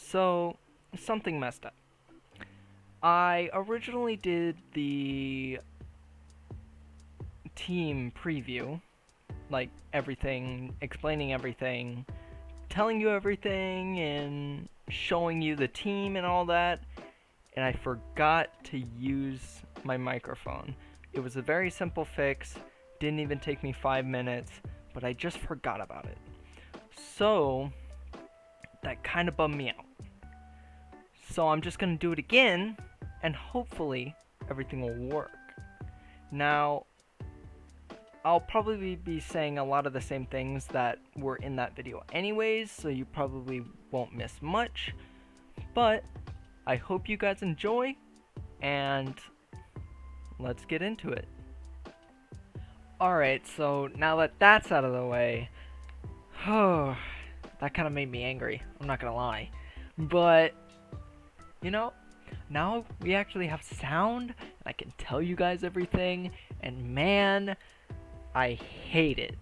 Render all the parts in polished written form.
So, something messed up. I originally did the team preview, like everything, explaining everything, telling you everything, and showing you the team and all that, and I forgot to use my microphone. It was a very simple fix, didn't even take me 5 minutes, but I just forgot about it. So, that kind of bummed me out. So I'm just going to do it again, and hopefully everything will work. Now, I'll probably be saying a lot of the same things that were in that video anyways, so you probably won't miss much. But I hope you guys enjoy, and let's get into it. Alright, so now that that's out of the way, that kind of made me angry, I'm not gonna lie. But you know, now we actually have sound, and I can tell you guys everything, and man, I hate it.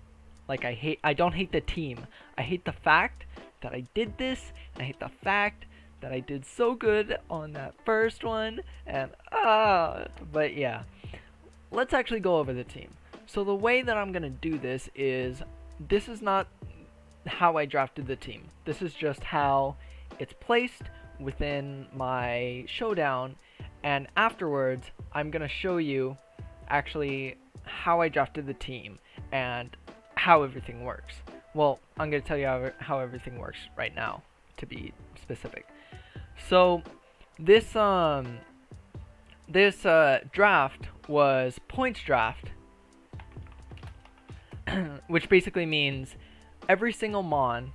Like, I don't hate the team. I hate the fact that I did this, and I hate the fact that I did so good on that first one, and but yeah. Let's actually go over the team. So the way that I'm gonna do this is not how I drafted the team. This is just how it's placed within my showdown, and afterwards I'm gonna show you actually how I drafted the team and how everything works. Well, I'm gonna tell you how everything works right now, to be specific. So this draft was points draft, which basically means every single mon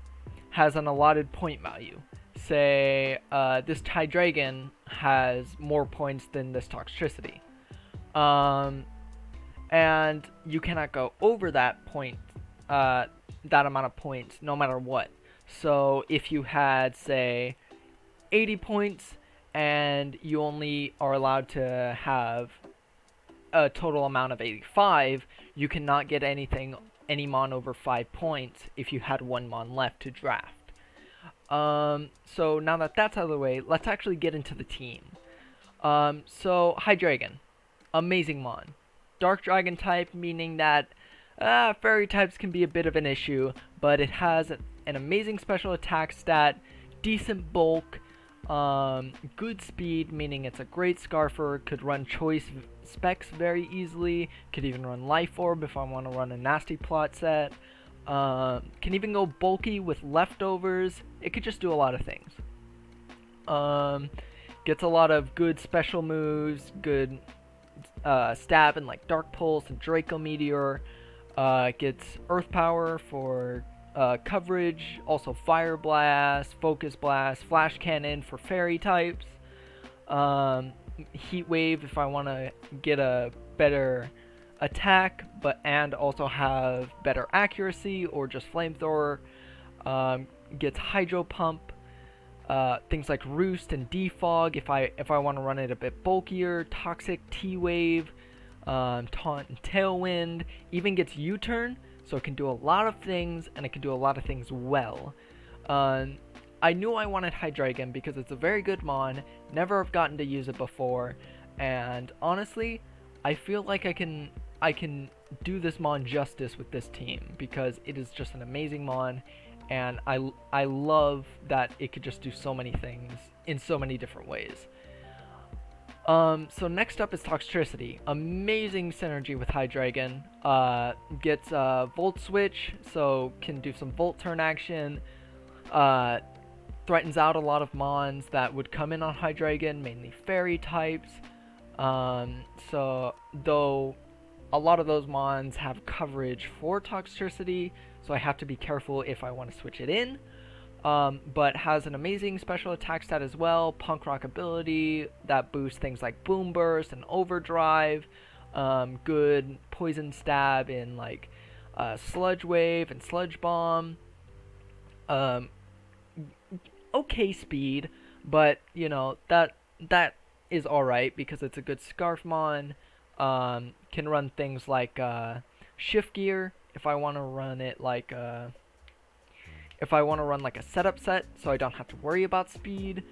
has an allotted point value. Say this Tydragon has more points than this Toxtricity. And you cannot go over that point, that amount of points, no matter what. So if you had, say, 80 points, and you only are allowed to have a total amount of 85, you cannot get any mon over 5 points if you had one mon left to draft. So now that that's out of the way, let's actually get into the team. So Hydreigon, amazing mon. Dark Dragon type, meaning that fairy types can be a bit of an issue, but it has an amazing special attack stat, decent bulk, good speed, meaning it's a great Scarfer, could run choice specs very easily, could even run Life Orb if I want to run a nasty plot set, can even go bulky with leftovers, it could just do a lot of things. Gets a lot of good special moves, good stab and like Dark Pulse and Draco Meteor, gets Earth Power for coverage, also Fire Blast, Focus Blast, Flash Cannon for fairy types, Heat Wave if I want to get a better attack and also have better accuracy, or just Flamethrower, gets Hydro Pump, things like Roost and Defog if I want to run it a bit bulkier, Toxic T-Wave, Taunt and Tailwind, even gets U-Turn, so it can do a lot of things, and it can do a lot of things well. I knew I wanted Hydreigon because it's a very good mon, never have gotten to use it before, and honestly, I feel like I can do this mon justice with this team, because it is just an amazing mon, and I love that it could just do so many things in so many different ways. So next up is Toxtricity. Amazing synergy with Hydreigon. Gets Volt Switch, so can do some Volt Turn action. Threatens out a lot of mons that would come in on Hydreigon, mainly fairy types. So though a lot of those mons have coverage for Toxtricity, so I have to be careful if I want to switch it in. But has an amazing special attack stat as well, Punk Rock ability that boosts things like Boom Burst and Overdrive, good Poison Stab in like Sludge Wave and Sludge Bomb, okay speed, but you know, that is alright because it's a good Scarfmon, can run things like Shift Gear if I want to run it like If I want to run like a setup set so I don't have to worry about speed,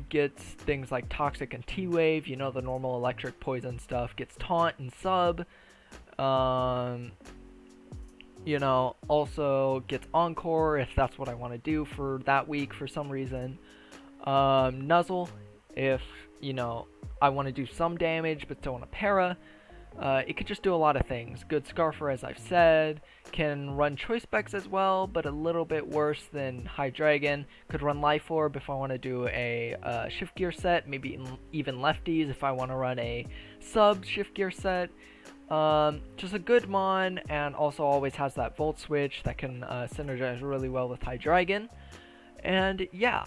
gets things like Toxic and T-Wave, you know, the normal electric poison stuff, gets Taunt and Sub, you know, also gets Encore if that's what I want to do for that week for some reason. Nuzzle, if, you know, I want to do some damage but still want to para. It could just do a lot of things. Good Scarfer, as I've said. Can run Choice Specs as well, but a little bit worse than High Dragon. Could run Life Orb if I want to do a Shift Gear set. Maybe even Lefties if I want to run a sub Shift Gear set. Just a good mon, and also always has that Volt Switch that can synergize really well with High Dragon. And yeah,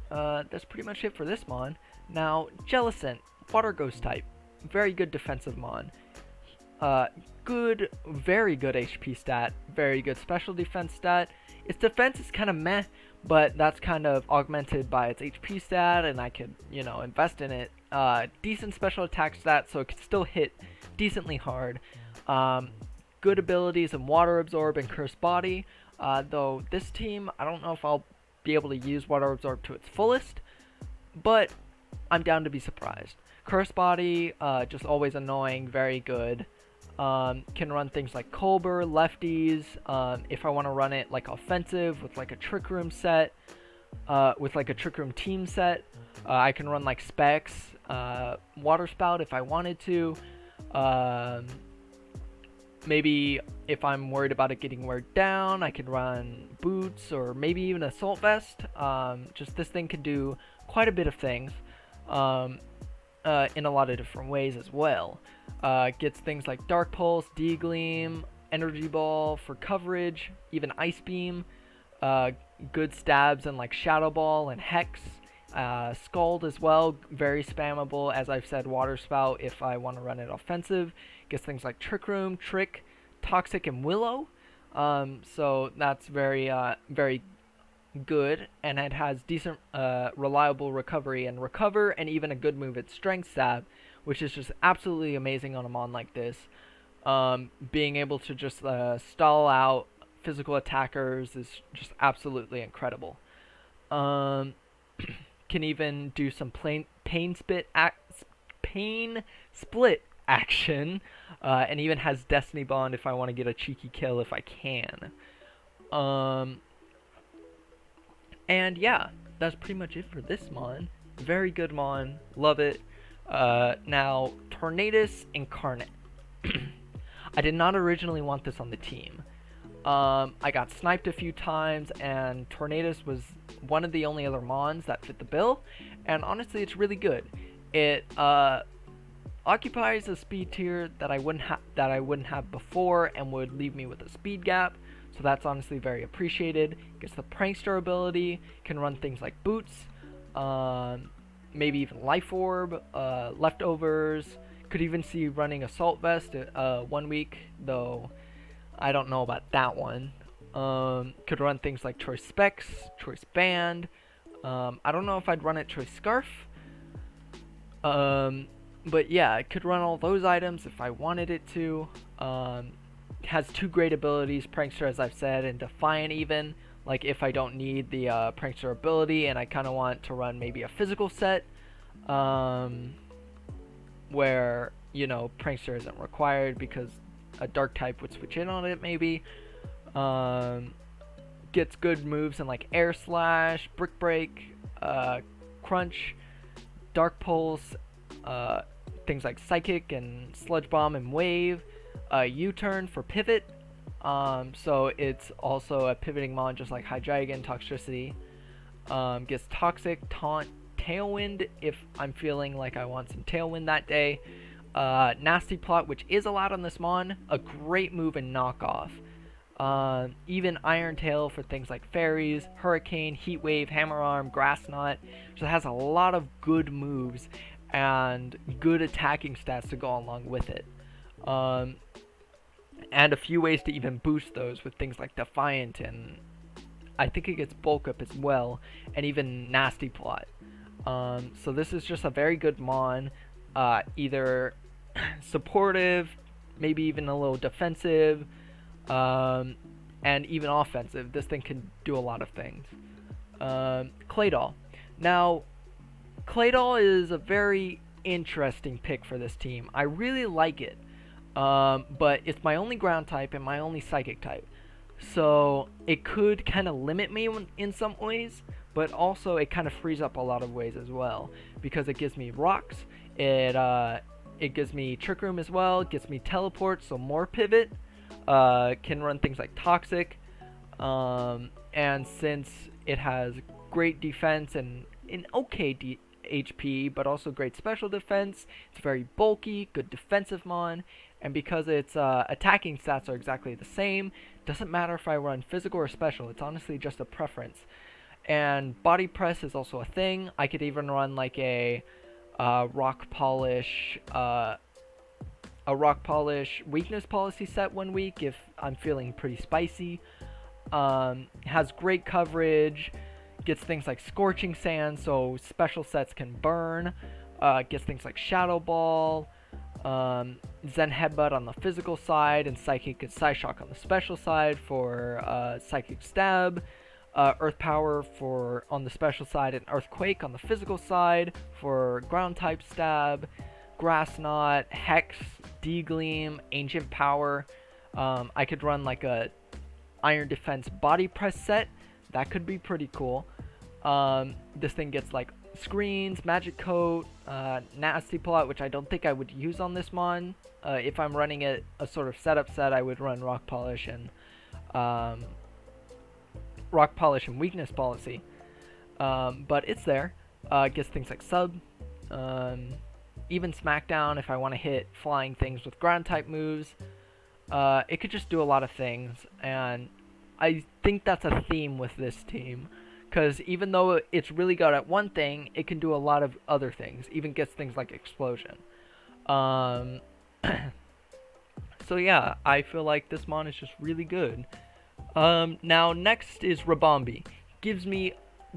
that's pretty much it for this mon. Now, Jellicent, Water Ghost type. Very good defensive mon. Good, very good HP stat, very good special defense stat. Its defense is kind of meh, but that's kind of augmented by its HP stat, and I could, you know, invest in it. Decent special attack stat, so it can still hit decently hard. Good abilities in Water Absorb and Curse Body, though this team, I don't know if I'll be able to use Water Absorb to its fullest, but I'm down to be surprised. Curse Body, just always annoying, very good. Can run things like Colbur, Lefties, if I want to run it like offensive with like a Trick Room set, with like a Trick Room team set. I can run like Specs, Water Spout if I wanted to. Maybe if I'm worried about it getting wear down, I can run Boots or maybe even Assault Vest. Just this thing can do quite a bit of things. In a lot of different ways as well. Gets things like Dark Pulse, D-Gleam, Energy Ball for coverage, even Ice Beam, good stabs in like Shadow Ball and Hex, Scald as well, very spammable, as I've said, Water Spout if I want to run it offensive. Gets things like Trick Room, Trick, Toxic, and Willow, so that's very good, and it has decent reliable recovery and recover, and even a good move at Strength Stab, which is just absolutely amazing on a mon like this. Being able to just stall out physical attackers is just absolutely incredible. Can even do some pain split action, and even has Destiny Bond if I want to get a cheeky kill if I can. And yeah, that's pretty much it for this mon. Very good mon, love it. Now, Tornadus Incarnate. I did not originally want this on the team. I got sniped a few times, and Tornadus was one of the only other mons that fit the bill, and honestly, it's really good. It occupies a speed tier that I wouldn't have before, and would leave me with a speed gap. So that's honestly very appreciated. Gets the Prankster ability, can run things like Boots, maybe even Life Orb, Leftovers. Could even see running Assault Vest 1 week, though I don't know about that one. Could run things like Choice Specs, Choice Band. I don't know if I'd run it Choice Scarf. But yeah, it could run all those items if I wanted it to. Has two great abilities, Prankster as I've said, and Defiant even. Like if I don't need the Prankster ability and I kind of want to run maybe a physical set, where, you know, Prankster isn't required because a Dark type would switch in on it maybe. Gets good moves in like Air Slash, Brick Break, Crunch, Dark Pulse, things like Psychic and Sludge Bomb and Wave. U-Turn for pivot, so it's also a pivoting mon just like High Dragon, Toxicity. Gets Toxic, Taunt, Tailwind if I'm feeling like I want some Tailwind that day. Nasty Plot, which is allowed on this mon, a great move in knockoff. Even Iron Tail for things like Fairies, Hurricane, Heat Wave, Hammer Arm, Grass Knot. So it has a lot of good moves and good attacking stats to go along with it. And a few ways to even boost those with things like Defiant, and I think it gets Bulk Up as well, and even Nasty Plot. So this is just a very good mon, either supportive, maybe even a little defensive. and even offensive. This thing can do a lot of things. Claydol. Now, Claydol is a very interesting pick for this team. I really like it, but it's my only ground type and my only psychic type. So it could kind of limit me in some ways, but also it kind of frees up a lot of ways as well, because it gives me rocks, it gives me Trick Room as well, it gives me teleport, so more pivot, can run things like Toxic, and since it has great defense and an okay HP, but also great special defense, it's very bulky, good defensive mon, and because its attacking stats are exactly the same, doesn't matter if I run physical or special, it's honestly just a preference. And body press is also a thing. I could even run like a rock polish weakness policy set 1 week if I'm feeling pretty spicy. Has great coverage, gets things like Scorching Sand, so special sets can burn. Gets things like Shadow Ball, Zen Headbutt on the physical side, and Psychic and Psyshock on the special side for Psychic Stab. Earth Power for on the special side, and Earthquake on the physical side for ground type stab. Grass Knot, Hex, D-Gleam, Ancient Power. I could run like a Iron Defense body press set. That could be pretty cool. This thing gets like screens, magic coat, nasty plot, which I don't think I would use on this mon. If I'm running a sort of setup set, I would run rock polish and weakness policy. But it's there. Gets things like sub, even Smackdown if I want to hit flying things with ground type moves. It could just do a lot of things, and I think that's a theme with this team, because even though it's really good at one thing, it can do a lot of other things, even gets things like Explosion. So yeah, I feel like this mon is just really good. Now next is Rabombi. Gives me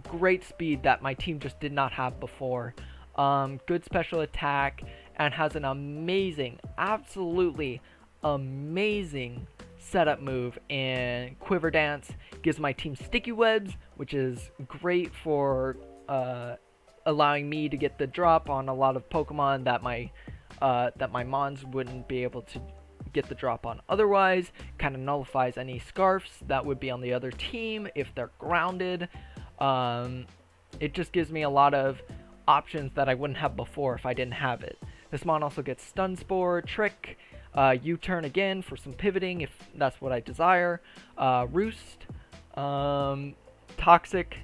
great speed that my team just did not have before. Good special attack, and has an amazing, absolutely amazing setup move in Quiver Dance. Gives my team Sticky Webs, which is great for allowing me to get the drop on a lot of Pokemon that my mons wouldn't be able to get the drop on otherwise. Kind of nullifies any scarfs that would be on the other team if they're grounded. It just gives me a lot of options that I wouldn't have before if I didn't have it. This mon also gets Stun Spore, Trick, U-Turn again for some pivoting if that's what I desire, Roost, Toxic,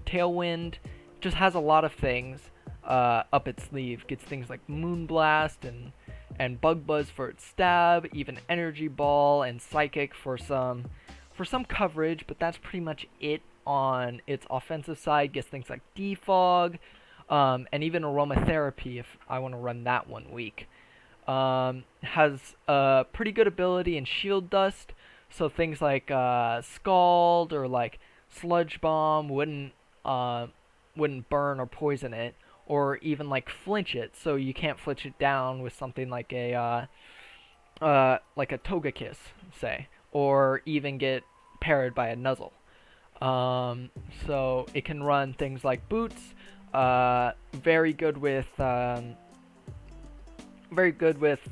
Tailwind, just has a lot of things up its sleeve. Gets things like Moonblast and Bug Buzz for its stab, even Energy Ball and Psychic for some coverage, but that's pretty much it on its offensive side. Gets things like Defog, and even Aromatherapy if I want to run that 1 week. Has a pretty good ability in Shield Dust, so things like Scald or like Sludge Bomb wouldn't burn or poison it, or even like flinch it, so you can't flinch it down with something like a Togekiss, say, or even get parried by a Nuzzle. So it can run things like Boots, very good with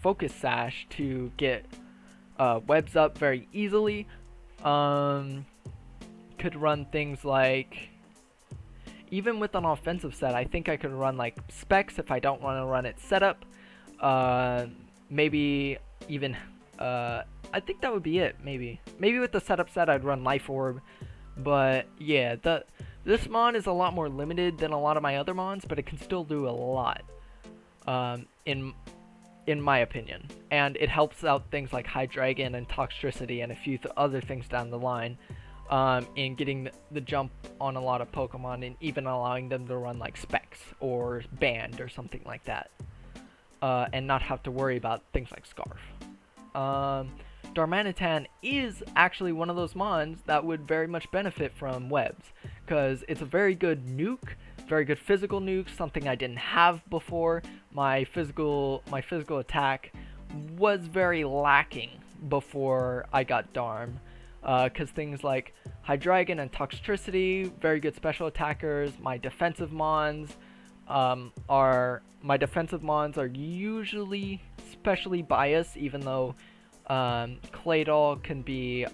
Focus Sash to get webs up very easily. Could run things like, even with an offensive set, I think I could run like Specs if I don't want to run it setup. Maybe even, I think that would be it, maybe. Maybe with the setup set I'd run Life Orb. But yeah, this mon is a lot more limited than a lot of my other mons, but it can still do a lot, in my opinion. And it helps out things like Hydreigon and Toxtricity and a few other things down the line, in getting the jump on a lot of Pokemon, and even allowing them to run like Specs or Band or something like that, and not have to worry about things like Scarf. Darmanitan is actually one of those mons that would very much benefit from webs, because it's a very good nuke, very good physical nuke, something I didn't have before. My physical attack was very lacking before I got Darm. because things like Hydreigon and Toxtricity, very good special attackers. My defensive mons are usually specially biased, even though Claydol can be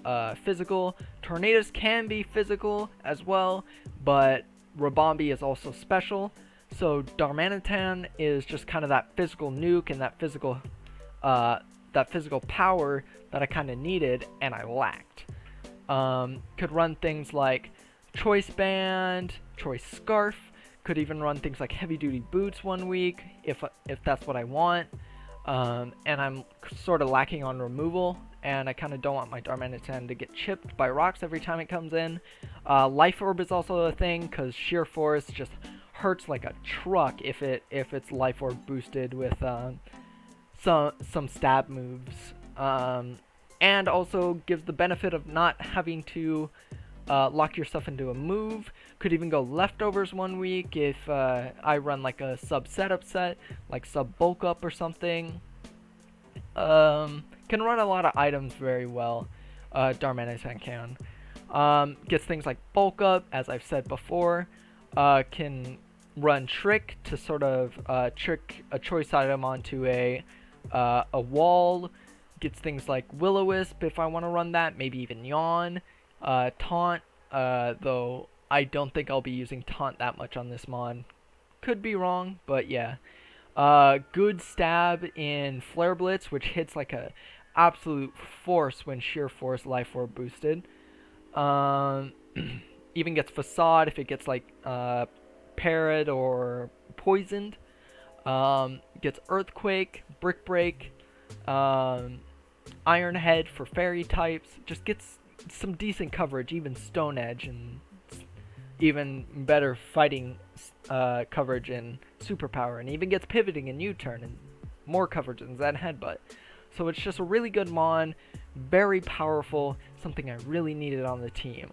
physical. Tornadus can be physical as well, but Rabombi is also special. So Darmanitan is just kind of that physical nuke and that physical power that I kind of needed and I lacked. Could run things like Choice Band, Choice Scarf. Could even run things like Heavy Duty Boots one week if that's what I want. And I'm sort of lacking on removal, and I kind of don't want my Darmanitan to get chipped by rocks every time it comes in. Life Orb is also a thing, because Sheer Force just hurts like a truck if it's Life Orb boosted with some stab moves. And also gives the benefit of not having to lock yourself into a move. Could even go Leftovers one week if I run like a sub setup set, like sub bulk up or something. Can run a lot of items very well. Darmanitan can. Gets things like bulk up, as I've said before. Can run Trick to sort of trick a choice item onto a wall. Gets things like Will-O-Wisp if I want to run that, maybe even Yawn. Taunt, though I don't think I'll be using Taunt that much on this mon. Could be wrong, but yeah. Good stab in Flare Blitz, which hits like a absolute force when Sheer Force Life Orb boosted. Even gets Facade if it gets like parried or poisoned. Gets Earthquake, Brick Break, Iron Head for fairy types. Just gets some decent coverage, even Stone Edge, and even better fighting coverage in Superpower, and even gets pivoting in U-turn and more coverage than Zen Headbutt. So it's just a really good mon, very powerful, something I really needed on the team.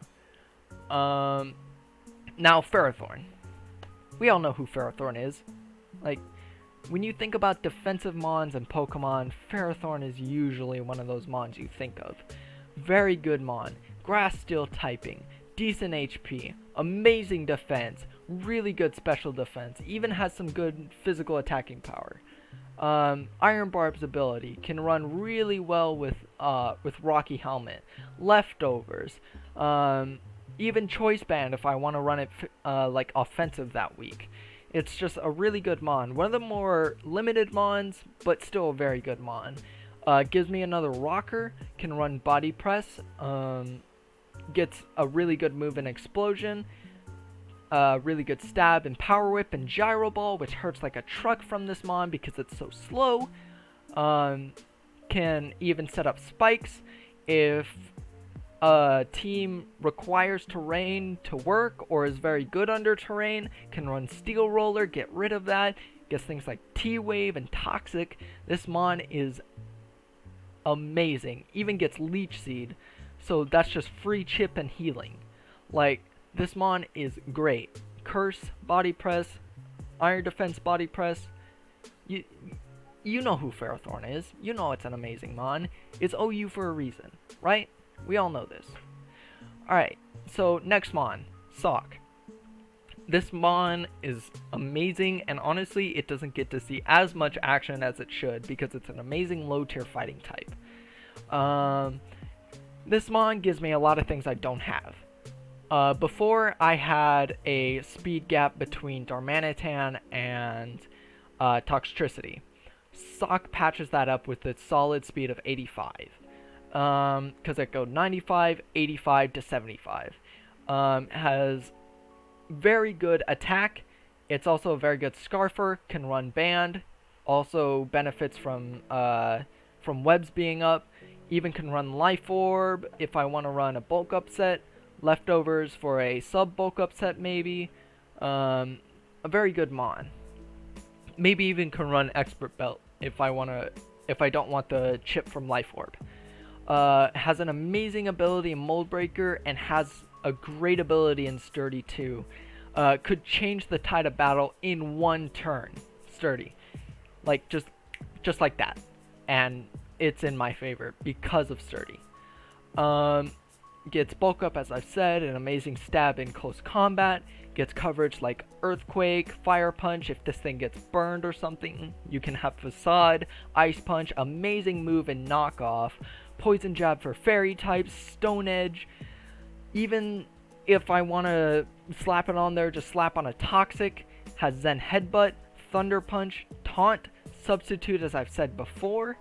Now Ferrothorn. We all know who Ferrothorn is. Like, when you think about defensive mons and Pokemon, Ferrothorn is usually one of those mons you think of. Very good mon, Grass Steel typing, decent HP, amazing defense, really good special defense, even has some good physical attacking power. Iron Barb's ability can run really well with Rocky Helmet, Leftovers, even Choice Band if I want to run it like offensive that week. It's just a really good mon. One of the more limited mons, but still a very good mon. Gives me another rocker, can run Body Press, gets a really good move in Explosion, really good stab and Power Whip and Gyro Ball, which hurts like a truck from this mon because it's so slow. Can even set up spikes if a team requires terrain to work or is very good under terrain. Can run Steel Roller, get rid of that. Gets things like T-Wave and Toxic. This mon is amazing. Even gets Leech Seed, so that's just free chip and healing. Like, this mon is great. Curse, Body Press, Iron Defense Body Press. You know who Ferrothorn is. You know it's an amazing mon. It's OU for a reason, right? We all know this. Alright, so next mon, Sock. This mon is amazing, and honestly, it doesn't get to see as much action as it should because it's an amazing low-tier fighting type. This mon gives me a lot of things I don't have. Before, I had a speed gap between Darmanitan and Toxtricity. Sock patches that up with its solid speed of 85. Because it goes 95, 85 to 75. Has very good attack. It's also a very good Scarfer. Can run Band. Also benefits from webs being up. Even can run Life Orb if I want to run a bulk up set. Leftovers for a sub bulk up set maybe. A very good mon. Maybe even can run Expert Belt if I don't want the chip from Life Orb. Has an amazing ability in Mold Breaker and has a great ability in Sturdy too. Could change the tide of battle in one turn. Sturdy. Like, just like that. And it's in my favor because of Sturdy. gets bulk up, as I've said, an amazing stab in close combat, gets coverage like Earthquake, Fire Punch if this thing gets burned or something. You can have Facade, Ice Punch, amazing move and knockoff, Poison Jab for fairy types, Stone Edge. Even if I want to slap it on there, just slap on a Toxic, has Zen Headbutt, Thunder Punch, Taunt, Substitute as I've said before.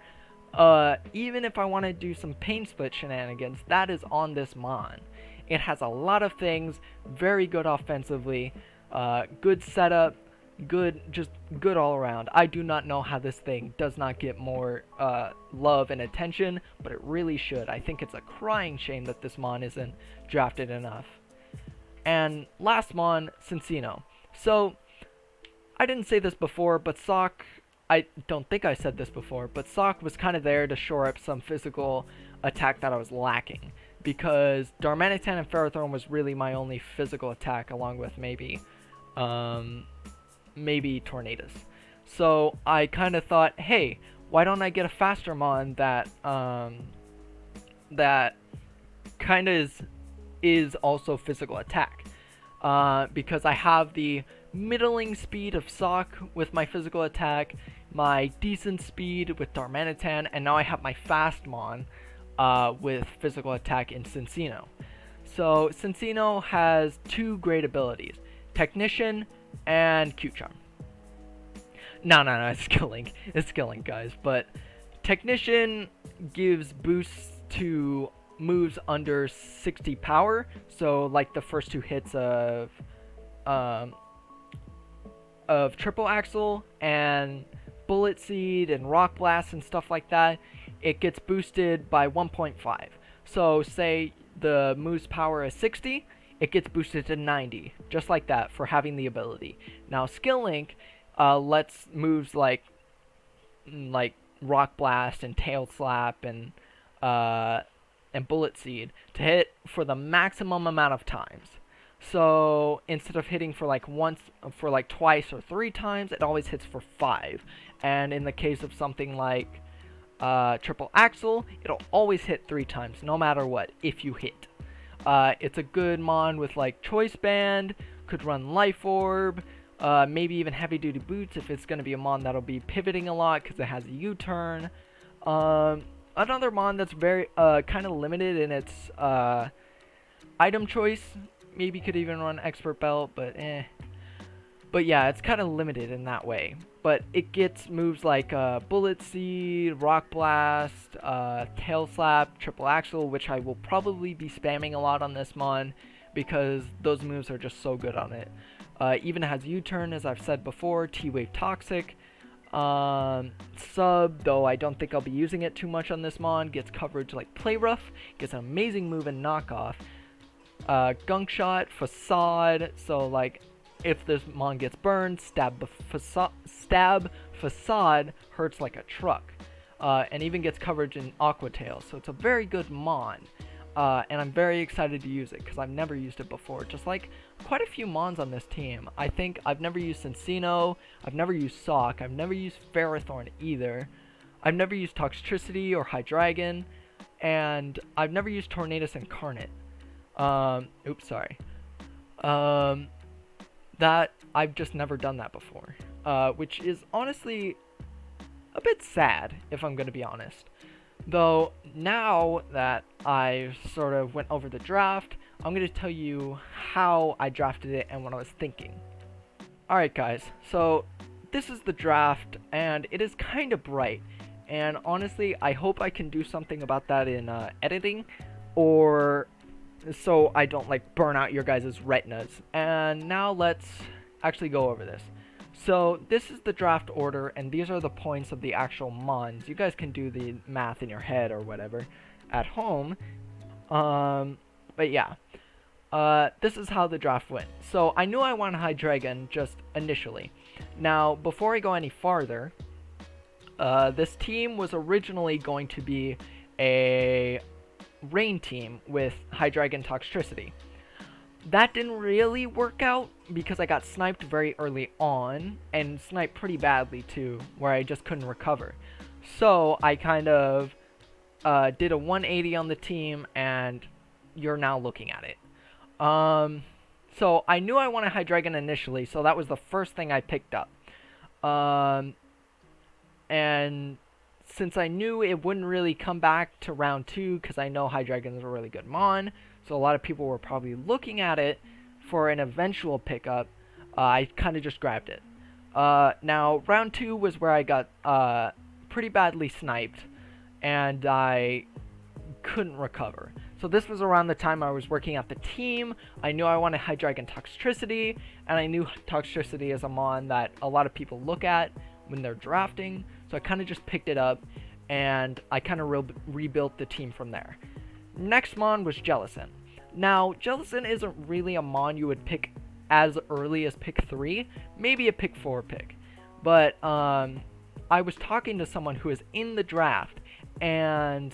Even if I want to do some Pain Split shenanigans, that is on this Mon. It has a lot of things, very good offensively, good setup, just good all around. I do not know how this thing does not get more love and attention, but it really should. I think it's a crying shame that this Mon isn't drafted enough. And last Mon, Cincino. So, I didn't say this before, but Sock, I don't think I said this before, but Sock was kind of there to shore up some physical attack that I was lacking. Because Darmanitan and Ferrothorn was really my only physical attack, along with maybe Tornadus. So I kind of thought, hey, why don't I get a faster Mon that kind of is also physical attack? Because I have the middling speed of Sock with my physical attack, my decent speed with Darmanitan, and now I have my fast Mon with physical attack in Cincino. So Cincino has two great abilities, Technician and Q-Charm. No, it's Skilling. It's Skilling, guys. But Technician gives boosts to moves under 60 power, so like the first two hits of Triple Axle and Bullet Seed and Rock Blast and stuff like that, it gets boosted by 1.5. So say the move's power is 60, it gets boosted to 90, just like that for having the ability. Now Skill Link lets moves like Rock Blast and Tail Slap and Bullet Seed to hit for the maximum amount of times. So instead of hitting for like once, for like twice or 3 times, it always hits for 5. And in the case of something like Triple Axle, it'll always hit 3 times, no matter what, if you hit. It's a good Mon with like Choice Band, could run Life Orb, maybe even Heavy Duty Boots if it's going to be a Mon that'll be pivoting a lot because it has a U-turn. Another Mon that's very kind of limited in its item choice, maybe could even run Expert Belt, but eh. But yeah, it's kind of limited in that way. But it gets moves like Bullet Seed, Rock Blast, Tail Slap, Triple Axle, which I will probably be spamming a lot on this Mon because those moves are just so good on it. Even has U-turn, as I've said before, T-Wave Toxic. Sub, though I don't think I'll be using it too much on this Mon, gets coverage like Play Rough, gets an amazing move in Knockoff. Gunk Shot, Facade, so like if this Mon gets burned, Stab Facade hurts like a truck, and even gets coverage in Aqua Tail, so it's a very good Mon, and I'm very excited to use it because I've never used it before, just like quite a few Mons on this team. I think I've never used Cincino, I've never used Sock, I've never used Ferrothorn either, I've never used Toxtricity or Hydreigon, and I've never used Tornadus Incarnate. Oops, sorry. That, I've just never done that before. Which is honestly a bit sad, if I'm gonna be honest. Though, now that I sort of went over the draft, I'm gonna tell you how I drafted it and what I was thinking. Alright guys, so this is the draft, and it is kind of bright. And honestly, I hope I can do something about that in editing, or so I don't like burn out your guys' retinas. And now let's actually go over this. So this is the draft order, and these are the points of the actual Mons. You guys can do the math in your head or whatever at home. But yeah, this is how the draft went. So I knew I wanted Hydreigon just initially. Now, before I go any farther, this team was originally going to be a Rain team with Hydreigon Toxtricity. That didn't really work out because I got sniped very early on, and sniped pretty badly too, where I just couldn't recover. So I kind of did a 180 on the team and you're now looking at it. So I knew I wanted Hydreigon initially, so that was the first thing I picked up. And since I knew it wouldn't really come back to round 2, because I know Hydreigon is a really good mon, so a lot of people were probably looking at it for an eventual pickup, I kind of just grabbed it. Now, round 2 was where I got pretty badly sniped, and I couldn't recover. So this was around the time I was working at the team. I knew I wanted Hydreigon Toxtricity, and I knew Toxtricity is a mon that a lot of people look at when they're drafting, so I kind of just picked it up, and I kind of rebuilt the team from there. Next mon was Jellicent. Now, Jellicent isn't really a mon you would pick as early as pick 3, maybe a pick 4 pick, but I was talking to someone who is in the draft, and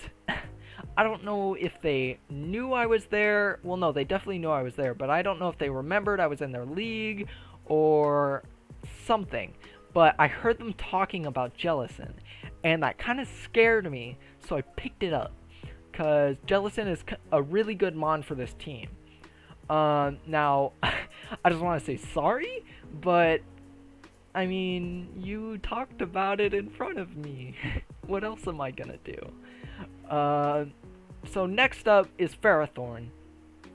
I don't know if they knew I was there. Well, no, they definitely knew I was there, but I don't know if they remembered I was in their league or something. But I heard them talking about Jellicent, and that kind of scared me, so I picked it up, because Jellicent is a really good mon for this team. Now, I just want to say sorry, but, I mean, you talked about it in front of me. What else am I gonna do? So next up is Ferrothorn.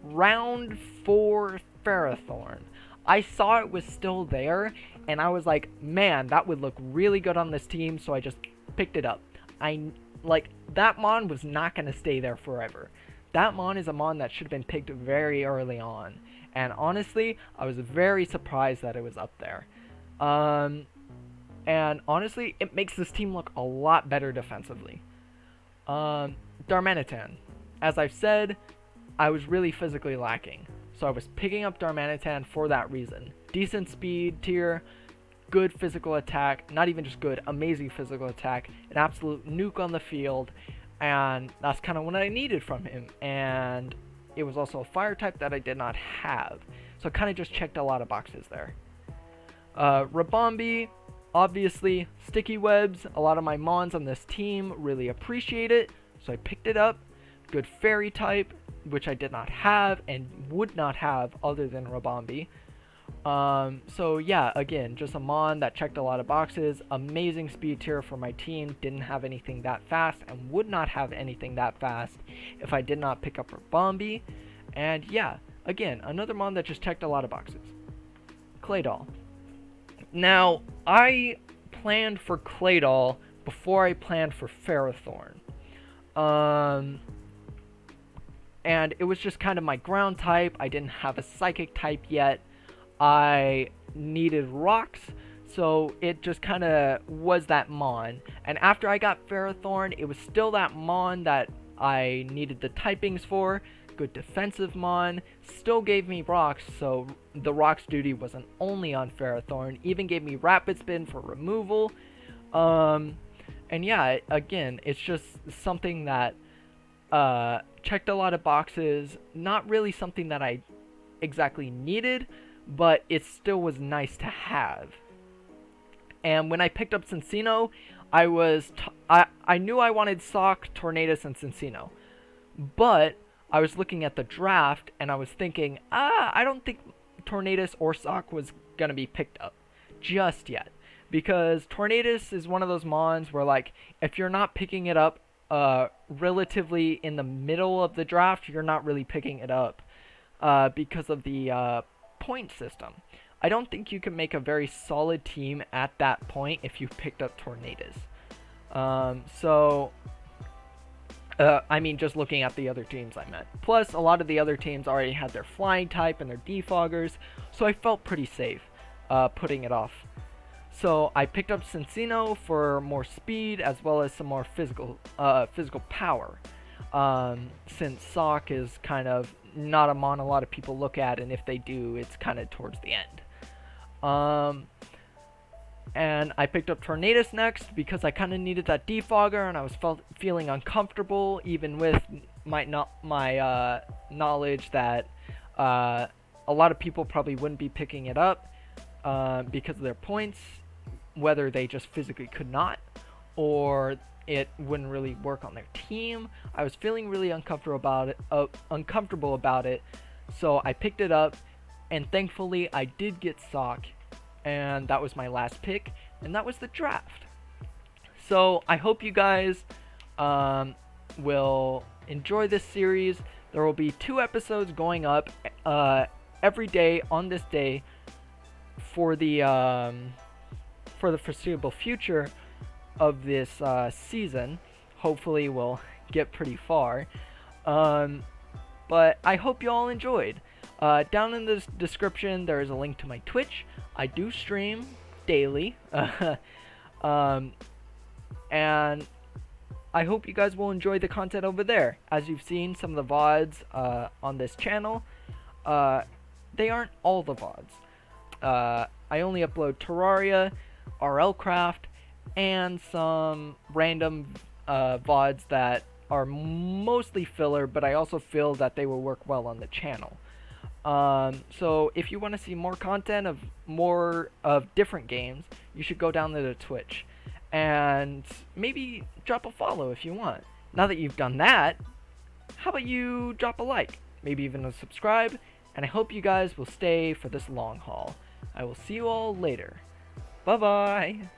Round 4 Ferrothorn. I saw it was still there, and I was like, man, that would look really good on this team, so I just picked it up. That mon was not going to stay there forever. That mon is a mon that should have been picked very early on, and honestly, I was very surprised that it was up there. And honestly, it makes this team look a lot better defensively. Darmanitan. As I've said, I was really physically lacking, so I was picking up Darmanitan for that reason. Decent speed tier, good physical attack, not even just good, amazing physical attack, an absolute nuke on the field, and that's kind of what I needed from him. And it was also a fire type that I did not have, so I kind of just checked a lot of boxes there. Rabombi, obviously, sticky webs, a lot of my mons on this team really appreciate it, so I picked it up. Good fairy type, which I did not have and would not have other than Rabombi. So yeah, again, just a mon that checked a lot of boxes. Amazing speed tier for my team. Didn't have anything that fast and would not have anything that fast if I did not pick up Rabombi. And yeah, again, another mon that just checked a lot of boxes. Claydol. Now, I planned for Claydol before I planned for Ferrothorn. And it was just kind of my ground type. I didn't have a psychic type yet. I needed rocks, so it just kind of was that mon. And after I got Ferrothorn, it was still that mon that I needed the typings for. Good defensive mon, still gave me rocks, so the rocks duty wasn't only on Ferrothorn, even gave me rapid spin for removal. And yeah, again, it's just something that checked a lot of boxes, not really something that I exactly needed, but it still was nice to have. And when I picked up Cincino, I knew I wanted Sock, Tornadus, and Cincino, but I was looking at the draft, and I was thinking, I don't think Tornadus or Sock was going to be picked up just yet. Because Tornadus is one of those mons where, like, if you're not picking it up relatively in the middle of the draft, you're not really picking it up because of the point system. I don't think you can make a very solid team at that point if you picked up Tornadus. I mean, just looking at the other teams I met. Plus, a lot of the other teams already had their flying type and their defoggers, so I felt pretty safe putting it off. So I picked up Cincino for more speed as well as some more physical power. Since Sock is kind of not a mon a lot of people look at, and if they do, it's kind of towards the end. And I picked up Tornadus next because I kind of needed that defogger, and I was feeling uncomfortable even with my knowledge that a lot of people probably wouldn't be picking it up because of their points, whether they just physically could not, or it wouldn't really work on their team. I was feeling really uncomfortable about it, so I picked it up, and thankfully I did get stock, and that was my last pick, and that was the draft. So I hope you guys will enjoy this series. There will be 2 episodes going up every day on this day for the foreseeable future of this season. Hopefully we'll get pretty far. But I hope you all enjoyed. Down in the description there is a link to my Twitch. I do stream daily. And I hope you guys will enjoy the content over there. As you've seen, some of the VODs on this channel, they aren't all the VODs. I only upload Terraria, RL Craft, and some random VODs that are mostly filler, but I also feel that they will work well on the channel. So if you want to see more content of more of different games, you should go down to the Twitch. And maybe drop a follow if you want. Now that you've done that, how about you drop a like, maybe even a subscribe, and I hope you guys will stay for this long haul. I will see you all later. Bye bye!